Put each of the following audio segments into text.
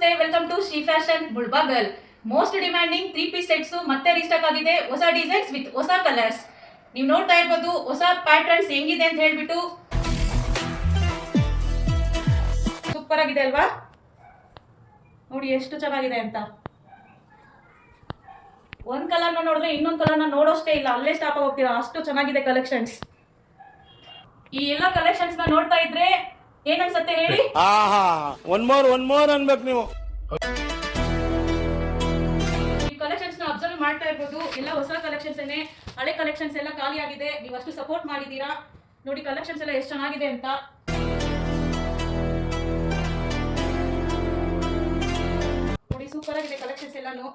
ನಮಸ್ತೆ, welcome to Shri fashion Mulbagal. Most demanding 3 piece sets ಮತ್ತೆ restock ಆಗಿದೆ. ಹೊಸ ಡಿಸೈನ್ಸ್ ವಿತ್ ಹೊಸ ಕಲರ್ಸ್. ನೀವು ನೋಡ್ತಾ ಇರ್ಬೋದು ಹೊಸ ಪ್ಯಾಟರ್ನ್ಸ್ ಹೆಂಗಿದೆ ಅಂತ ಹೇಳ್ಬಿಟ್ಟು. ಸೂಪರ್ ಆಗಿದೆ ಅಲ್ವಾ? ನೋಡಿ ಎಷ್ಟು ಚೆನ್ನಾಗಿದೆ ಅಂತ. ಒಂದ್ ಕಲರ್ನ ನೋಡಿದ್ರೆ ಇನ್ನೊಂದ್ ಕಲರ್ನ ನೋಡೋಷ್ಟೇ ಇಲ್ಲ, ಅಲ್ಲೇ ಸ್ಟಾಪ್ ಹೋಗ್ತೀರಾ, ಅಷ್ಟು ಚೆನ್ನಾಗಿದೆ ಕಲೆಕ್ಷನ್ಸ್. ಈ ಎಲ್ಲ ಕಲೆಕ್ಷನ್ಸ್ ನ ನೋಡ್ತಾ ಇದ್ರೆ ಏನ್ ಅನ್ಸುತ್ತೆ ಹೇಳಿ? ಒನ್ ಮೋರ್ ಅನ್ಬೇಕು ನೀವು. ಈ ಕಲೆಕ್ಷನ್ಸ್ ನ ಅಬ್ಸರ್ವ್ ಮಾಡ್ತಾ ಇರ್ಬೋದು. ಎಲ್ಲ ಹೊಸ ಕಲೆಕ್ಷನ್ಸ್ ಏನೇ, ಹಳೆ ಕಲೆಕ್ಷನ್ಸ್ ಎಲ್ಲ ಖಾಲಿ ಆಗಿದೆ. ನೀವು ಅಷ್ಟು ಸಪೋರ್ಟ್ ಮಾಡಿದೀರಾ. ನೋಡಿ ಕಲೆಕ್ಷನ್ಸ್ ಎಲ್ಲ ಎಷ್ಟು ಚೆನ್ನಾಗಿದೆ ಅಂತ. ನೋಡಿ ಸೂಪರ್ ಆಗಿದೆ ಕಲೆಕ್ಷನ್ಸ್ ಎಲ್ಲಾನು.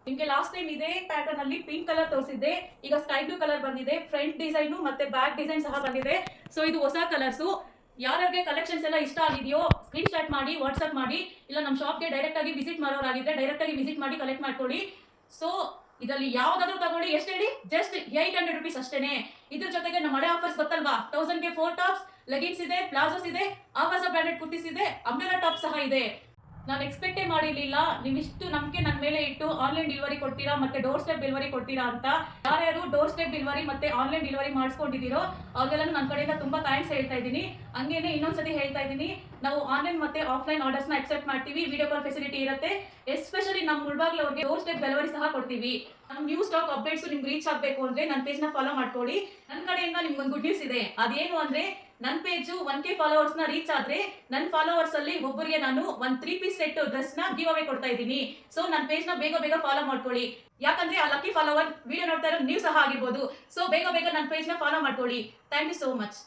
ನಿಮ್ಗೆ ಲಾಸ್ಟ್ ಟೈಮ್ ಇದೇ ಪ್ಯಾಟರ್ನ್ ಅಲ್ಲಿ ಪಿಂಕ್ ಕಲರ್ ತೋರಿಸಿದ್ದೆ. ಈಗ ಸ್ಕೈ ಬ್ಲೂ ಕಲರ್ ಬಂದಿದೆ. ಫ್ರಂಟ್ ಡಿಸೈನ್ ಮತ್ತೆ ಬ್ಯಾಕ್ ಡಿಸೈನ್ ಸಹ ಬಂದಿದೆ. ಸೊ ಇದು ಹೊಸ ಕಲರ್ಸ್. ಯಾರ್ಯಾರಿಗೆ ಕಲೆಕ್ಷನ್ಸ್ ಎಲ್ಲ ಇಷ್ಟ ಆಗಿದೆಯೋ ಸ್ಕ್ರೀನ್ ಶಾಟ್ ಮಾಡಿ ವಾಟ್ಸ್ಆಪ್ ಮಾಡಿ, ಇಲ್ಲ ನಮ್ಮ ಶಾಪ್ಗೆ ಡೈರೆಕ್ಟ್ ಆಗಿ ವಿಸಿಟ್ ಮಾಡೋರಾಗಿದ್ರೆ ಡೈರೆಕ್ಟ್ ಆಗಿ ವಿಸಿಟ್ ಮಾಡಿ ಕಲೆಕ್ಟ್ ಮಾಡ್ಕೊಳ್ಳಿ. ಸೊ ಇದರಲ್ಲಿ ಯಾವ್ದಾದ್ರು ತಗೊಳ್ಳಿ. ಎಷ್ಟು ಹೇಳಿ? ಜಸ್ಟ್ 800 rupees ಅಷ್ಟೇನೆ. ಇದ್ರ ಜೊತೆಗೆ ನಮ್ಮ ಹಳೆ ಆಫರ್ಸ್ ಗೊತ್ತಲ್ವಾ? 1000ಗೆ 4 ಟಾಪ್ಸ್, ಲೆಗಿನ್ಸ್ ಇದೆ, ಪ್ಲಾಜೋಸ್ ಇದೆ, ಆವಾಸ ಬ್ರಾಂಡೆಡ್ ಕುರ್ತೀಸ್ ಇದೆ, ಅಂಬ್ರೆಲಾ ಟಾಪ್ ಸಹ ಇದೆ. ನಾನು ಎಕ್ಸ್ಪೆಕ್ಟೇ ಮಾಡಿರ್ಲಿಲ್ಲ ನೀವು ಇಷ್ಟು ನಂಬಿಕೆ ನನ್ನ ಮೇಲೆ ಇಟ್ಟು ಆನ್ಲೈನ್ ಡೆಲಿವರಿ ಕೊಡ್ತೀರಾ ಮತ್ತೆ ಡೋರ್ ಸ್ಟೆಪ್ ಡೆಲಿವರಿ ಕೊಡ್ತೀರಾ ಅಂತ. ಯಾರ್ಯಾರು ಡೋರ್ ಸ್ಟೆಪ್ ಡೆಲಿವರಿ ಮತ್ತೆ ಆನ್ಲೈನ್ ಡೆಲಿವರಿ ಮಾಡಿಸ್ಕೊಂಡಿದ್ದೀರೋ ಅವ್ರಿಗೆಲ್ಲ ನನ್ನ ಕಡೆಯಿಂದ ತುಂಬಾ ಥ್ಯಾಂಕ್ಸ್ ಹೇಳ್ತಾ ಇದ್ದೀನಿ. ಹಂಗೇನೆ ಇನ್ನೊಂದ್ಸತಿ ಹೇಳ್ತಾ ಇದ್ದೀನಿ, ನಾವು ಆನ್ಲೈನ್ ಮತ್ತೆ ಆಫ್ಲೈನ್ ಆರ್ಡರ್ಸ್ ನ ಅಕ್ಸೆಪ್ಟ್ ಮಾಡ್ತೀವಿ. ವಿಡಿಯೋ ಕಾಲ್ ಫೆಸಿಲಿಟಿ ಇರುತ್ತೆ. ಎಸ್ಪೆಷಲಿ ನಮ್ಮ ಮುಳ್ಬಾಗ್ಲ ಅವ್ರಿಗೆ ಡೋರ್ ಸ್ಟೆಪ್ ಡೆಲಿವರಿ ಸಹ ಕೊಡ್ತೀವಿ. ನಮ್ಮ ನ್ಯೂ ಸ್ಟಾಕ್ ಅಪ್ಡೇಟ್ಸ್ ನಿಮ್ಗೆ ರೀಚ್ ಆಗಬೇಕು ಅಂದ್ರೆ ನನ್ನ ಪೇಜ್ ನ ಫಾಲೋ ಮಾಡ್ಕೊಳ್ಳಿ. ನನ್ನ ಕಡೆಯಿಂದ ನಿಮ್ಗೆ ಒಂದು ಗುಡ್ ನ್ಯೂಸ್ ಇದೆ. ಅದೇನು ಅಂದ್ರೆ ನನ್ನ ಪೇಜ್ 1K ಫಾಲೋವರ್ಸ್ ನ ರೀಚ್ ಆದ್ರೆ ನನ್ನ ಫಾಲೋವರ್ಸ್ ಅಲ್ಲಿ ಒಬ್ಬರಿಗೆ ನಾನು ಒಂದು 3 ಪೀಸ್ ಸೆಟ್ ಡ್ರೆಸ್ ನ ಗಿವ್ ಅವೇ ಕೊಡ್ತಾ ಇದ್ದೀನಿ. ಸೊ ನನ್ನ ಪೇಜ್ ನ ಬೇಗ ಫಾಲೋ ಮಾಡ್ಕೊಳ್ಳಿ. ಯಾಕಂದ್ರೆ ಆ ಲಕ್ಕಿ ಫಾಲೋವರ್ ವಿಡಿಯೋ ನೋಡ್ತಾ ಇರೋ ನೀವು ಸಹ ಆಗಿರ್ಬೋದು. ಸೊ ಬೇಗ ನನ್ನ ಪೇಜ್ ನ ಫಾಲೋ ಮಾಡ್ಕೊಳ್ಳಿ. Thank you so much.